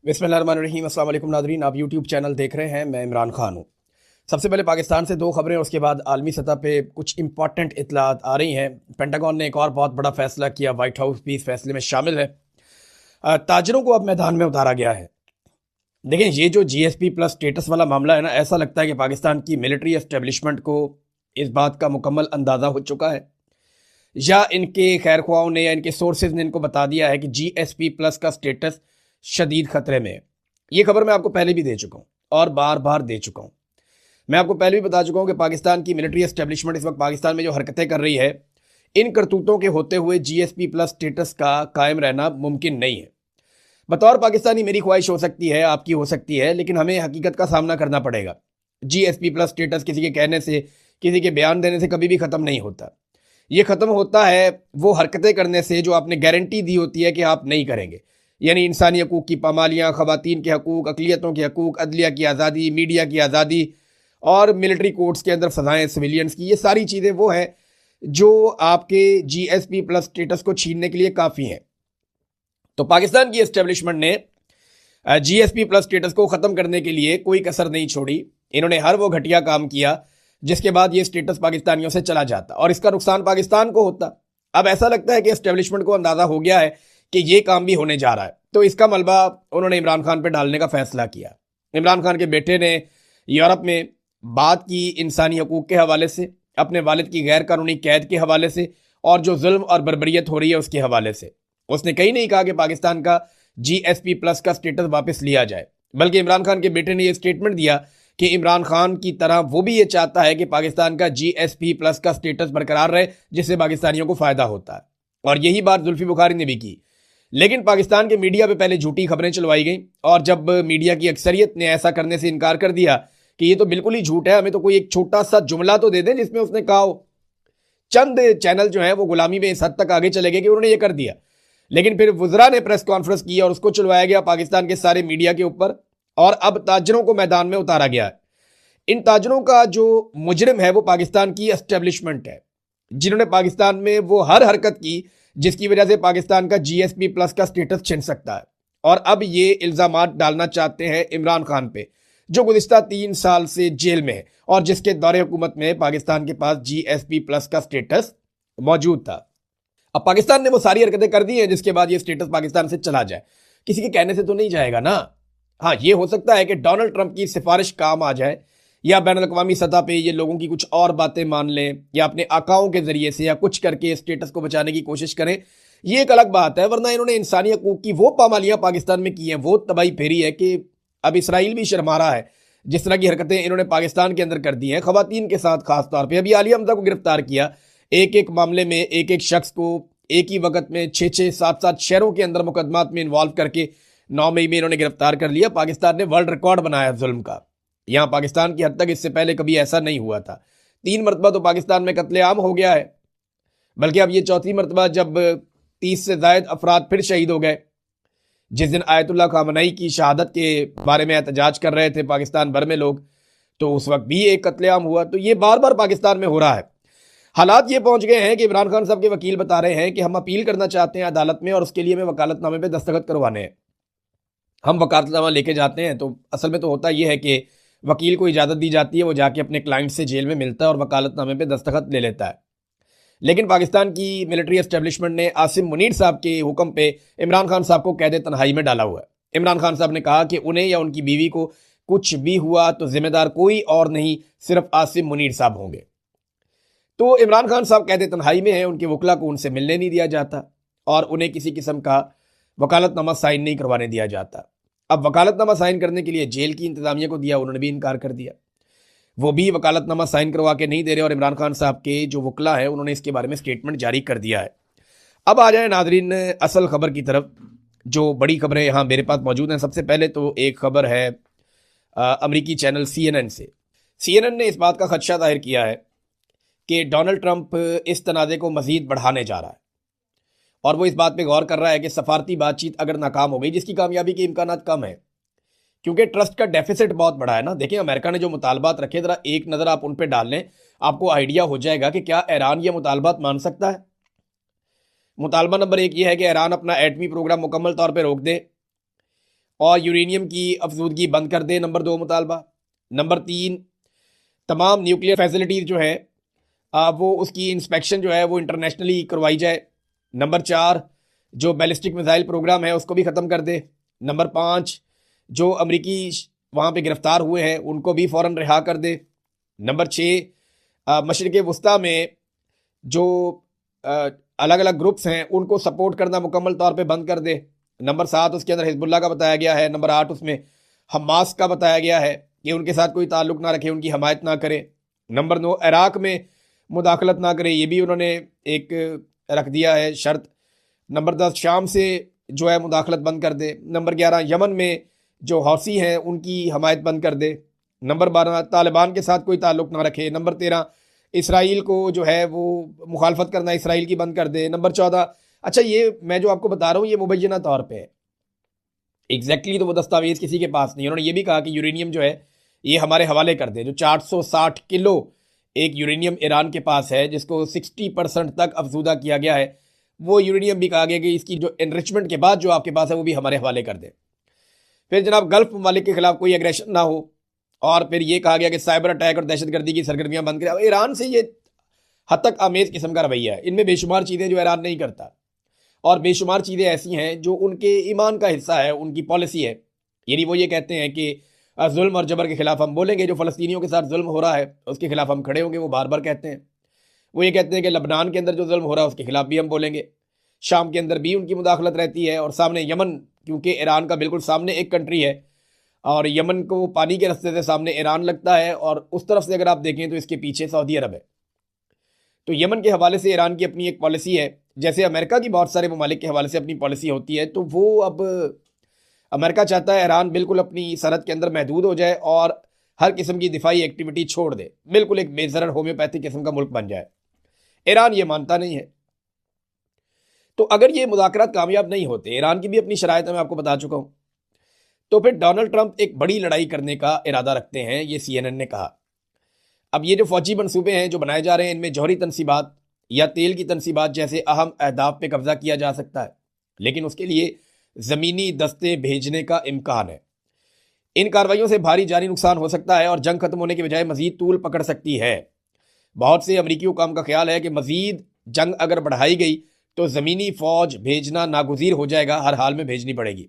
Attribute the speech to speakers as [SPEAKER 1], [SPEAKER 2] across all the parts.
[SPEAKER 1] बिस्मिल्लाहिर्रहमानिर्रहीम। अस्सलाम वालेकुम नादरीन, आप यूट्यूब चैनल देख रहे हैं। मैं इमरान खान हूँ। सबसे पहले पाकिस्तान से दो खबरें, उसके बाद आलमी सतह पे कुछ इंपॉर्टेंट इतलात आ रही हैं। पेंटागन ने एक और बहुत बड़ा फैसला किया, वाइट हाउस भी इस फैसले में शामिल है। ताजरों को अब मैदान में उतारा गया है। देखें, ये जो जीएसपी प्लस स्टेटस वाला मामला है ना, ऐसा लगता है कि पाकिस्तान की मिलिट्री एस्टेब्लिशमेंट को इस बात का मुकम्मल अंदाज़ा हो चुका है, या इनके खैर ख्वाहों ने या इनके सोर्सेज ने इनको बता दिया है कि जीएसपी प्लस का स्टेटस शदीद खतरे में है। ये खबर मैं आपको पहले भी दे चुका हूँ और बार बार दे चुका हूँ। मैं आपको पहले भी बता चुका हूँ कि पाकिस्तान की मिलिट्री एस्टेब्लिशमेंट इस वक्त पाकिस्तान में जो हरकतें कर रही है, इन करतूतों के होते हुए जीएसपी प्लस स्टेटस का कायम रहना मुमकिन नहीं है। बतौर पाकिस्तानी मेरी ख्वाहिश हो सकती है, आपकी हो सकती है, लेकिन हमें हकीकत का सामना करना पड़ेगा। जीएसपी प्लस स्टेटस किसी के कहने से, किसी के बयान देने से कभी भी ख़त्म नहीं होता। ये ख़त्म होता है वो हरकतें करने से जो आपने गारंटी दी होती है कि आप नहीं करेंगे, यानी इंसानी हकूक़ की पामालियाँ, ख़वातीन के हकूक़, अक़लियतों के हकूक़, अदलिया की आज़ादी, मीडिया की आज़ादी और मिलिट्री कोर्ट्स के अंदर सज़ाएँ सिविलियंस की। ये सारी चीज़ें वो हैं जो आपके जीएसपी प्लस स्टेटस को छीनने के लिए काफ़ी हैं। तो पाकिस्तान की एस्टेब्लिशमेंट ने जीएसपी प्लस स्टेटस को ख़त्म करने के लिए कोई कसर नहीं छोड़ी। इन्होंने हर वो घटिया काम किया जिसके बाद ये स्टेटस पाकिस्तानियों से चला जाता और इसका नुकसान पाकिस्तान को होता। अब ऐसा लगता है कि एस्टेब्लिशमेंट को अंदाज़ा हो गया है कि ये काम भी होने जा रहा है, तो इसका मलबा उन्होंने इमरान खान पर डालने का फैसला किया। इमरान खान के बेटे ने यूरोप में बात की इंसानी हकूक़ के हवाले से, अपने वालिद की गैर कानूनी कैद के हवाले से और जो जुल्म और बर्बरियत हो रही है उसके हवाले से। उसने कहीं नहीं कहा कि पाकिस्तान का जीएसपी प्लस का स्टेटस वापस लिया जाए, बल्कि इमरान खान के बेटे ने यह स्टेटमेंट दिया कि इमरान खान की तरह वो भी ये चाहता है कि पाकिस्तान का जीएसपी प्लस का स्टेटस बरकरार रहे, जिससे पाकिस्तानियों को फायदा होता है। और यही बात जुल्फी बुखारी ने भी की। लेकिन पाकिस्तान के मीडिया पे पहले झूठी खबरें चलवाई गई और जब मीडिया की अक्सरियत ने ऐसा करने से इनकार कर दिया कि ये तो बिल्कुल ही झूठ है, हमें तो कोई एक छोटा सा जुमला तो दे दें जिसमें उसने कहा हो, चंद चैनल जो है वो गुलामी में इस हद तक आगे चले गए कि उन्होंने ये कर दिया। लेकिन फिर वज़रा ने प्रेस कॉन्फ्रेंस की और उसको चलवाया गया पाकिस्तान के सारे मीडिया के ऊपर और अब ताजरों को मैदान में उतारा गया है। इन ताजरों का जो मुजरिम है वो पाकिस्तान की एस्टेब्लिशमेंट है, जिन्होंने पाकिस्तान में वो हर हरकत की जिसकी वजह से पाकिस्तान का जीएसपी प्लस का स्टेटस छिन सकता है। और अब ये इल्ज़ामात डालना चाहते हैं इमरान खान पे, जो गुज़िश्ता 3 साल से जेल में है और जिसके दौरे हुकूमत में पाकिस्तान के पास जीएसपी प्लस का स्टेटस मौजूद था। अब पाकिस्तान ने वो सारी हरकतें कर दी हैं जिसके बाद ये स्टेटस पाकिस्तान से चला जाए। किसी के कहने से तो नहीं जाएगा ना। हाँ, ये हो सकता है कि डोनाल्ड ट्रंप की सिफारिश काम आ जाए या बैनुल-अक़वामी सतह पे ये लोगों की कुछ और बातें मान लें या अपने आकाओं के जरिए से या कुछ करके स्टेटस को बचाने की कोशिश करें, ये एक अलग बात है। वरना इन्होंने इंसानी हकूक़ की वो पामालियाँ पाकिस्तान में की हैं, वो तबाही फेरी है कि अब इसराइल भी शर्मा रहा है। जिस तरह की हरकतें इन्होंने पाकिस्तान के अंदर कर दी हैं ख़वातीन के साथ, खास तौर पर अभी आलिया हमजा को गिरफ्तार किया, एक एक मामले में एक एक शख्स को एक ही वक्त में 6-6, 7-7 शहरों के अंदर मुकदमात में इन्वॉल्व करके 9 मई में इन्होंने गिरफ्तार कर लिया। पाकिस्तान ने वर्ल्ड रिकॉर्ड बनाया जुल्म का। यहाँ पाकिस्तान की हद तक इससे पहले कभी ऐसा नहीं हुआ था। 3 मरतबा तो पाकिस्तान में कत्लेआम हो गया है, बल्कि अब ये चौथी मरतबा जब 30 से ज़ायद अफराद फिर शहीद हो गए। जिस दिन आयतुल्लाह खामनई की शहादत के बारे में एहतजाज कर रहे थे पाकिस्तान भर में लोग, तो उस वक्त भी एक कत्लेआम हुआ। तो ये बार बार पाकिस्तान में हो रहा है। हालात ये पहुंच गए हैं कि इमरान खान साहब के वकील बता रहे हैं कि हम अपील करना चाहते हैं अदालत में और उसके लिए हमें वकालतनामे पे दस्तखत करवाने हैं। हम वकालतनामा लेके जाते हैं तो असल में तो होता यह है कि वकील को इजाज़त दी जाती है, वो जाके अपने क्लाइंट से जेल में मिलता है और वकालतनामे पे दस्तखत ले लेता है। लेकिन पाकिस्तान की मिलिट्री एस्टेब्लिशमेंट ने आसिम मुनीर साहब के हुक्म पे इमरान खान साहब को कैद तन्हाई में डाला हुआ है। इमरान खान साहब ने कहा कि उन्हें या उनकी बीवी को कुछ भी हुआ तो जिम्मेदार कोई और नहीं, सिर्फ आसिम मुनीर साहब होंगे। तो इमरान खान साहब कैद तन्हाई में हैं, उनके वकला को उनसे मिलने नहीं दिया जाता और उन्हें किसी किस्म का वकालतनामा साइन नहीं करवाने दिया जाता। अब वकालतनामा साइन करने के लिए जेल की इंतजामिया को दिया, उन्होंने भी इनकार कर दिया। वो भी वकालतनामा साइन करवा के नहीं दे रहे और इमरान खान साहब के जो वकला है उन्होंने इसके बारे में स्टेटमेंट जारी कर दिया है। अब आ जाए नाजरीन असल खबर की तरफ। जो बड़ी खबरें यहाँ मेरे पास मौजूद हैं, सबसे पहले तो एक खबर है अमरीकी चैनल CNN से। CNN ने इस बात का खदशा जाहिर किया है कि डोनाल्ड ट्रंप इस तनाज़े को मज़ीद बढ़ाने जा रहा है और वो इस बात पे गौर कर रहा है कि सफारती बातचीत अगर नाकाम हो गई, जिसकी कामयाबी के इम्कानात कम है क्योंकि ट्रस्ट का डेफिसिट बहुत बड़ा है ना। देखिए, अमेरिका ने जो मुतालबात रखे, ज़रा एक नज़र आप उन पे डाल लें, आपको आइडिया हो जाएगा कि क्या ईरान ये मुतालबात मान सकता है। मुतालबा नंबर 1 ये है कि ईरान अपना एटमी प्रोग्राम मुकम्मल तौर पे रोक दे और यूरेनियम की अफजूदगी बंद कर दे, नंबर 2 मुतालबा। नंबर 3, तमाम न्यूक्लियर फैसिलिटीज़ जो है वो उसकी इंस्पेक्शन जो है वो इंटरनेशनली करवाई जाए। नंबर 4, जो बैलिस्टिक मिसाइल प्रोग्राम है उसको भी ख़त्म कर दे। नंबर 5, जो अमरीकी वहाँ पे गिरफ्तार हुए हैं उनको भी फ़ौरन रिहा कर दे। नंबर 6, मशरिक़ वस्ता में जो अलग अलग ग्रुप्स हैं उनको सपोर्ट करना मुकम्मल तौर पे बंद कर दे। नंबर 7, उसके अंदर हिजबुल्लाह का बताया गया है। नंबर 8, उसमें हमास का बताया गया है कि उनके साथ कोई ताल्लुक ना रखे, उनकी हमायत ना करे। नंबर 9, इराक में मुदाखलत ना करे, ये भी उन्होंने एक रख दिया है शर्त। नंबर 10, शाम से जो है मुदाखलत बंद कर दे। नंबर 11, यमन में जो हौसी हैं उनकी हमायत बंद कर दे। नंबर 12, तालिबान के साथ कोई ताल्लुक ना रखे। नंबर 13, इसराइल को जो है वो मुखालफत करना इसराइल की बंद कर दे। नंबर 14, अच्छा ये मैं जो आपको बता रहा हूँ ये मुबैना तौर पे है, एग्जैक्टली तो वो दस्तावेज किसी के पास नहीं। उन्होंने ये भी कहा कि यूरेनियम जो है ये हमारे हवाले कर दे। जो 460 किलो एक यूरेनियम ईरान के पास है जिसको 60% तक अफजूदा किया गया है, वो यूरेनियम भी कहा गया कि इसकी जो एनरिचमेंट के बाद जो आपके पास है वो भी हमारे हवाले कर दे। फिर जनाब गल्फ ममालिक के खिलाफ कोई एग्रेशन ना हो, और फिर ये कहा गया कि साइबर अटैक और दहशतगर्दी की सरगर्मियां बंद करें। ईरान से ये हद तक आमेज किस्म का रवैया है, इनमें बेशुमार चीज़ें जो ईरान नहीं करता, और बेशुमार चीज़ें ऐसी हैं जो उनके ईमान का हिस्सा है, उनकी पॉलिसी है। यानी वो ये कहते हैं कि जुल्म और जबर के खिलाफ हम बोलेंगे, जो फ़लस्तीनियों के साथ जुल्म हो रहा है उसके खिलाफ हम खड़े होंगे, वो बार बार कहते हैं। वो ये कहते हैं कि लबनान के अंदर जो जुल्म हो रहा है उसके खिलाफ भी हम बोलेंगे। शाम के अंदर भी उनकी मुदाखलत रहती है, और सामने यमन, क्योंकि ईरान का बिल्कुल सामने एक कंट्री है और यमन को पानी के रास्ते से सामने ईरान लगता है, और उस तरफ से अगर आप देखें तो इसके पीछे सऊदी अरब है। तो यमन के हवाले से ईरान की अपनी एक पॉलिसी है, जैसे अमेरिका की बहुत सारे ममालिक के हवाले से अपनी पॉलिसी होती है। तो वो अब अमेरिका चाहता है ईरान बिल्कुल अपनी सरहद के अंदर महदूद हो जाए और हर किस्म की दिफाई एक्टिविटी छोड़ दे, बिल्कुल एक बेजरर होम्योपैथिक किस्म का मुल्क बन जाए। ईरान ये मानता नहीं है। तो अगर ये मुज़ाकरात कामयाब नहीं होते, ईरान की भी अपनी शराइत मैं आपको बता चुका हूं, तो फिर डोनाल्ड ट्रंप एक बड़ी लड़ाई करने का इरादा रखते हैं, ये CNN ने कहा। अब ये जो फौजी मनसूबे हैं जो बनाए जा रहे हैं, इनमें जौहरी तनसीबात या तेल की तनसीबात जैसे अहम अहदाफ पे कब्जा किया जा सकता है, लेकिन उसके लिए ज़मीनी दस्ते भेजने का इम्कान है। इन कार्रवाइयों से भारी जानी नुकसान हो सकता है और जंग खत्म होने के बजाय मजीद तूल पकड़ सकती है। बहुत से अमरीकी हुकाम का ख्याल है कि मजीद जंग अगर बढ़ाई गई तो ज़मीनी फ़ौज भेजना नागुज़ीर हो जाएगा, हर हाल में भेजनी पड़ेगी।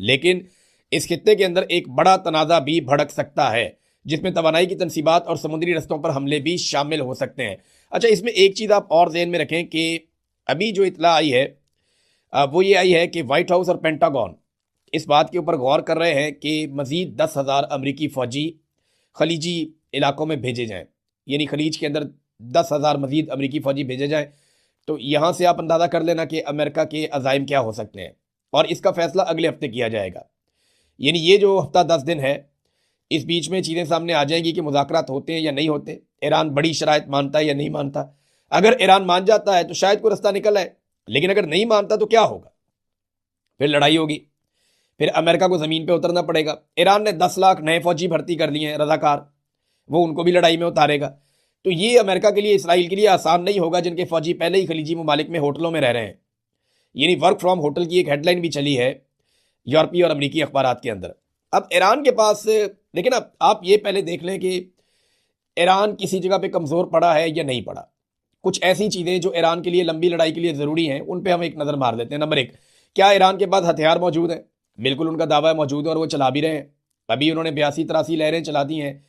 [SPEAKER 1] लेकिन इस खित्ते के अंदर एक बड़ा तनाज़ा भी भड़क सकता है, जिसमें तवानाई की तनसीबात और समुद्री रस्तों पर हमले भी शामिल हो सकते हैं। अच्छा, इसमें एक चीज़ आप और ज़हन में रखें कि अभी जो इतला आई है वो ये आई है कि वाइट हाउस और पेंटागन इस बात के ऊपर गौर कर रहे हैं कि मज़ीद 10,000 अमरीकी फ़ौजी खलीजी इलाकों में भेजे जाएँ, यानी खलीज के अंदर 10,000 मज़ीद अमरीकी फ़ौजी भेजे जाएँ। तो यहाँ से आप अंदाज़ा कर लेना कि अमेरिका के अज़ाइम क्या हो सकते हैं, और इसका फ़ैसला अगले हफ्ते किया जाएगा। यानी ये जो हफ्ता 10 दिन है, इस बीच में चीज़ें सामने आ जाएंगी कि मुज़ाकरात होते हैं या नहीं होते, ईरान बड़ी शराइत मानता है या नहीं मानता। अगर ईरान मान जाता है तो शायद कोई रास्ता निकल आए, लेकिन अगर नहीं मानता तो क्या होगा? फिर लड़ाई होगी, फिर अमेरिका को ज़मीन पे उतरना पड़ेगा। ईरान ने 10 लाख नए फौजी भर्ती कर लिए हैं रज़ाकार, वो उनको भी लड़ाई में उतारेगा। तो ये अमेरिका के लिए, इसराइल के लिए आसान नहीं होगा, जिनके फौजी पहले ही खलीजी ममालिक में होटलों में रह रहे हैं। यानी वर्क फ्रॉम होटल की एक हेडलाइन भी चली है यूरोपीय और अमरीकी अखबारात के अंदर। अब ईरान के पास, लेकिन अब आप ये पहले देख लें कि ईरान किसी जगह पे कमज़ोर पड़ा है या नहीं पड़ा। कुछ ऐसी चीज़ें जो ईरान के लिए लंबी लड़ाई के लिए ज़रूरी हैं, उन पे हम एक नज़र मार लेते हैं। नंबर 1, क्या ईरान के पास हथियार मौजूद हैं? बिल्कुल उनका दावा है मौजूद है, और वो चला भी रहे हैं। अभी उन्होंने 82-83 लहरें चला दी हैं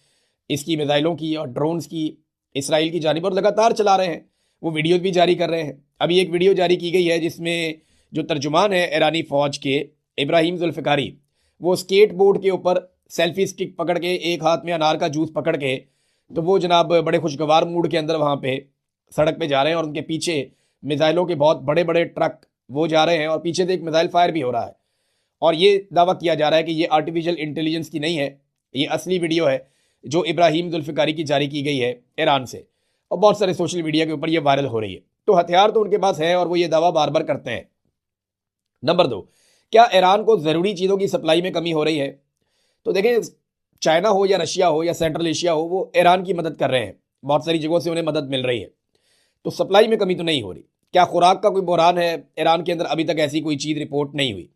[SPEAKER 1] इसकी, मिसाइलों की और ड्रोन्स की, इसराइल की जानिब, और लगातार चला रहे हैं। वो वीडियोज़ भी जारी कर रहे हैं। अभी एक वीडियो जारी की गई है जिसमें जो तर्जुमान है ईरानी फ़ौज के, इब्राहिम जुल्फ़िकारी, वो स्केट बोर्ड के ऊपर सेल्फी स्टिक पकड़ के, एक हाथ में अनार का जूस पकड़ के, तो वो जनाब बड़े खुशगवार मूड के अंदर वहाँ पे सड़क पे जा रहे हैं, और उनके पीछे मिसाइलों के बहुत बड़े बड़े ट्रक वो जा रहे हैं, और पीछे से एक मिसाइल फायर भी हो रहा है। और ये दावा किया जा रहा है कि ये आर्टिफिशियल इंटेलिजेंस की नहीं है, ये असली वीडियो है जो इब्राहिम जुल्फ़िकारी की जारी की गई है ईरान से, और बहुत सारे सोशल मीडिया के ऊपर ये वायरल हो रही है। तो हथियार तो उनके पास है और वो ये दावा बार बार करते हैं। नंबर 2, क्या ईरान को ज़रूरी चीज़ों की सप्लाई में कमी हो रही है? तो देखें, चाइना हो या रशिया हो या सेंट्रल एशिया हो, वो ईरान की मदद कर रहे हैं, बहुत सारी जगहों से उन्हें मदद मिल रही है, तो सप्लाई में कमी तो नहीं हो रही। क्या खुराक का कोई बहरान है ईरान के अंदर? अभी तक ऐसी कोई चीज़ रिपोर्ट नहीं हुई।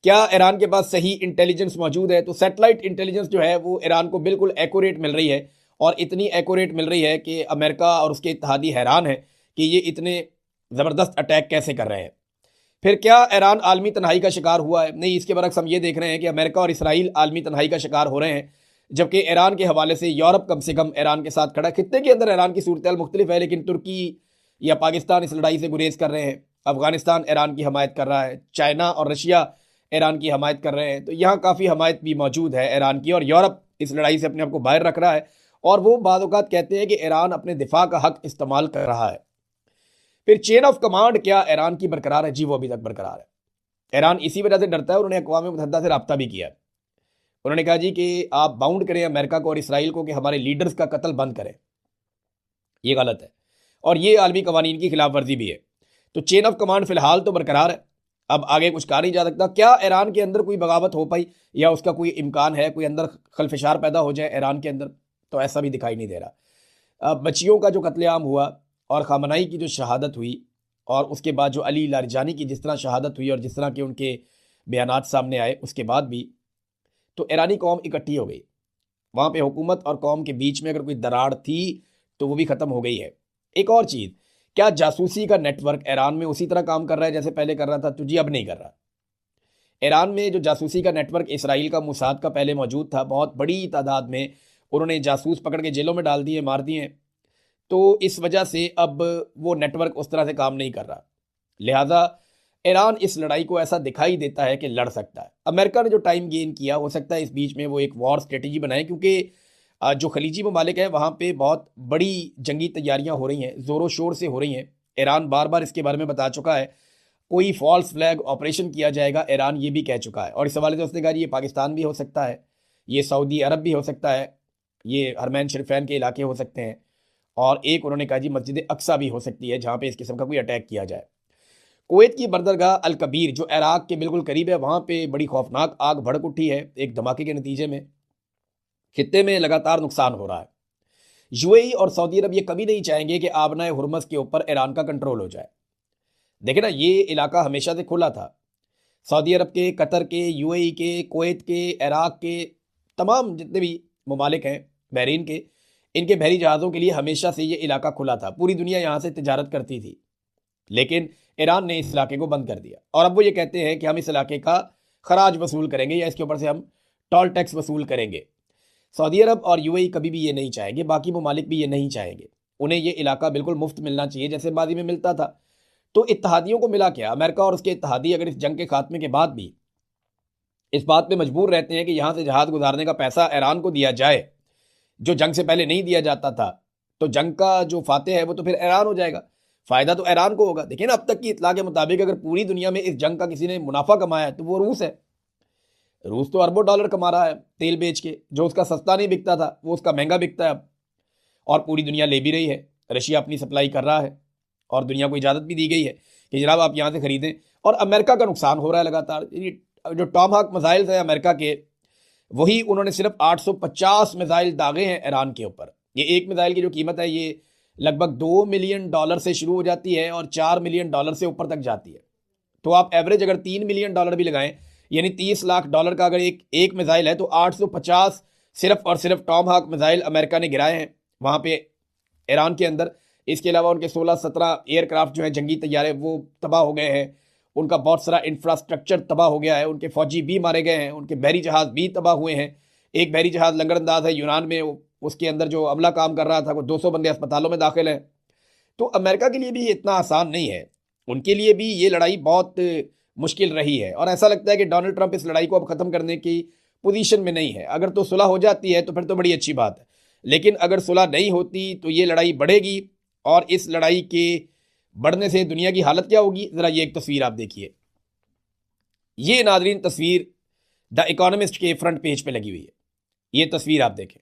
[SPEAKER 1] क्या ईरान के पास सही इंटेलिजेंस मौजूद है? तो सैटेलाइट इंटेलिजेंस जो है वो ईरान को बिल्कुल एक्यूरेट मिल रही है, और इतनी एक्यूरेट मिल रही है कि अमेरिका और उसके इत्तेहादी हैरान है कि ये इतने ज़बरदस्त अटैक कैसे कर रहे हैं। फिर क्या ईरान आलमी तन्हाई का शिकार हुआ है? नहीं, इसके बरक्स हम ये देख रहे हैं कि अमेरिका और इसराइल आलमी तन्हाई का शिकार हो रहे हैं, जबकि ईरान के हवाले से यूरोप कम से कम ईरान के साथ खड़ा है। खित्ते के अंदर ईरान की सूरत मुख्तलिफ है, लेकिन तुर्की या पाकिस्तान इस लड़ाई से गुरेज कर रहे हैं, अफगानिस्तान ईरान की हमायत कर रहा है, चाइना और रशिया ईरान की हमायत कर रहे हैं। तो यहाँ काफ़ी हमायत भी मौजूद है ईरान की, और यूरोप इस लड़ाई से अपने आप को बाहर रख रहा है, और वो बाद औक़ात कहते हैं कि ईरान अपने दिफा का हक इस्तेमाल कर रहा है। फिर चेन ऑफ कमांड क्या ईरान की बरकरार है? जी, वो अभी तक बरकरार है। ईरान इसी वजह से डरता है, उन्होंने अक़वाम मुत्तहिदा से रब्ता भी किया। उन्होंने कहा जी कि आप बाउंड करें अमेरिका को और इसराइल को कि हमारे लीडर्स का कत्ल बंद करें। ये गलत है, और ये आलमी कवानीन की खिलाफ वर्जी भी है। तो चेन ऑफ कमांड फिलहाल तो बरकरार है, अब आगे कुछ कहा नहीं जा सकता। क्या ईरान के अंदर कोई बगावत हो पाई या उसका कोई इम्कान है, कोई अंदर खलफशार पैदा हो जाए ईरान के अंदर? तो ऐसा भी दिखाई नहीं दे रहा। बच्चियों का जो कत्लेआम हुआ और खामनाई की जो शहादत हुई, और उसके बाद जो अली लारिजानी की जिस तरह शहादत हुई और जिस तरह के उनके बयानात सामने आए, उसके बाद भी तो ईरानी कौम इकट्ठी हो गई। वहाँ पे हुकूमत और कौम के बीच में अगर कोई दरार थी तो वो भी ख़त्म हो गई है। एक और चीज़, क्या जासूसी का नेटवर्क ईरान में उसी तरह काम कर रहा है जैसे पहले कर रहा था? तो जी, अब नहीं कर रहा। ईरान में जो जासूसी का नेटवर्क इसराइल का मुसाद का पहले मौजूद था, बहुत बड़ी तादाद में उन्होंने जासूस पकड़ के जेलों में डाल दिए, मार दिए। तो इस वजह से अब वो नेटवर्क उस तरह से काम नहीं कर रहा। लिहाजा ईरान इस लड़ाई को ऐसा दिखाई देता है कि लड़ सकता है। अमेरिका ने जो टाइम गेन किया, हो सकता है इस बीच में वो एक वॉर स्ट्रेटेजी बनाए, क्योंकि जो खलीजी ममालिक है वहाँ पे बहुत बड़ी जंगी तैयारियाँ हो रही हैं, ज़ोरों शोर से हो रही हैं। ईरान बार बार इसके बारे में बता चुका है, कोई फॉल्स फ्लैग ऑपरेशन किया जाएगा, ईरान ये भी कह चुका है। और इस हवाले से उसने कहा ये पाकिस्तान भी हो सकता है, ये सऊदी अरब भी हो सकता है, ये हरमैन शरीफैन के इलाके हो सकते हैं, और एक उन्होंने कहा जी मस्जिद अक्सा भी हो सकती है जहाँ पे इस किस्म का कोई अटैक किया जाए। कुवैत की बंदरगाह अल कबीर जो इराक के बिल्कुल करीब है, वहाँ पे बड़ी खौफनाक आग भड़क उठी है एक धमाके के नतीजे में। खित्ते में लगातार नुकसान हो रहा है। यूएई और सऊदी अरब ये कभी नहीं चाहेंगे कि आबनाए हुर्मस के ऊपर ईरान का कंट्रोल हो जाए। देखे ना, ये इलाका हमेशा से खुला था। सऊदी अरब के, कतर के, यूएई के, कुवैत के, इराक के तमाम जितने भी ममालिक हैं, बहरीन के, इनके बहरी जहाज़ों के लिए हमेशा से ये इलाका खुला था। पूरी दुनिया यहाँ से तिजारत करती थी, लेकिन ईरान ने इस इलाके को बंद कर दिया। और अब वो ये कहते हैं कि हम इस इलाके का खराज वसूल करेंगे या इसके ऊपर से हम टोल टैक्स वसूल करेंगे। सऊदी अरब और यूएई कभी भी ये नहीं चाहेंगे, बाकी ममालिक भी ये नहीं चाहेंगे। उन्हें ये इलाका बिल्कुल मुफ्त मिलना चाहिए जैसे माजी में मिलता था। तो इत्तेहादियों को मिला क्या? अमेरिका और उसके इत्तेहादी अगर इस जंग के खात्मे के बाद भी इस बात पे मजबूर रहते हैं कि यहाँ से जहाज़ गुजारने का पैसा ईरान को दिया जाए, जो जंग से पहले नहीं दिया जाता था, तो जंग का जो फातेह है वो तो फिर ईरान हो जाएगा, फ़ायदा तो ईरान को होगा। देखिए ना, अब तक की इत्तला के मुताबिक अगर पूरी दुनिया में इस जंग का किसी ने मुनाफा कमाया है तो वो रूस है। रूस तो अरबों डॉलर कमा रहा है तेल बेच के, जो उसका सस्ता नहीं बिकता था वो उसका महंगा बिकता है अब, और पूरी दुनिया ले भी रही है। रशिया अपनी सप्लाई कर रहा है, और दुनिया को इजाज़त भी दी गई है कि जनाब आप यहाँ से ख़रीदें। और अमेरिका का नुकसान हो रहा है लगातार। जो टॉमहाक मिसाइल्स हैं अमेरिका के, वही उन्होंने सिर्फ 850 मिसाइल दागे हैं ईरान के ऊपर। ये एक मिसाइल की जो कीमत है ये लगभग $2 मिलियन से शुरू हो जाती है और $4 मिलियन से ऊपर तक जाती है। तो आप एवरेज अगर $3 मिलियन भी लगाएं, यानी $30 लाख का अगर एक मिसाइल है, तो 850 सिर्फ और सिर्फ टॉमहाक मिसाइल अमेरिका ने गिराए हैं वहाँ पे ईरान के अंदर। इसके अलावा उनके 16-17 एयरक्राफ्ट जो हैं जंगी तैयारे, वो तबाह हो गए हैं। उनका बहुत सारा इंफ्रास्ट्रक्चर तबाह हो गया है, उनके फौजी भी मारे गए हैं, उनके बहरी जहाज़ भी तबाह हुए हैं। एक बहरी जहाज़ लंगरअंदाज है यूनान में, उसके अंदर जो अमला काम कर रहा था, वो 200 बंदे अस्पतालों में दाखिल हैं। तो अमेरिका के लिए भी इतना आसान नहीं है, उनके लिए भी ये लड़ाई बहुत मुश्किल रही है। और ऐसा लगता है कि डोनाल्ड ट्रंप इस लड़ाई को अब ख़त्म करने की पोजीशन में नहीं है। अगर तो सुलह हो जाती है तो फिर तो बड़ी अच्छी बात है, लेकिन अगर सुलह नहीं होती तो ये लड़ाई बढ़ेगी, और इस लड़ाई के बढ़ने से दुनिया की हालत क्या होगी? ज़रा ये एक तस्वीर आप देखिए। ये नाजरीन तस्वीर द इकोनॉमिस्ट के फ्रंट पेज पे लगी हुई है, ये तस्वीर आप देखें।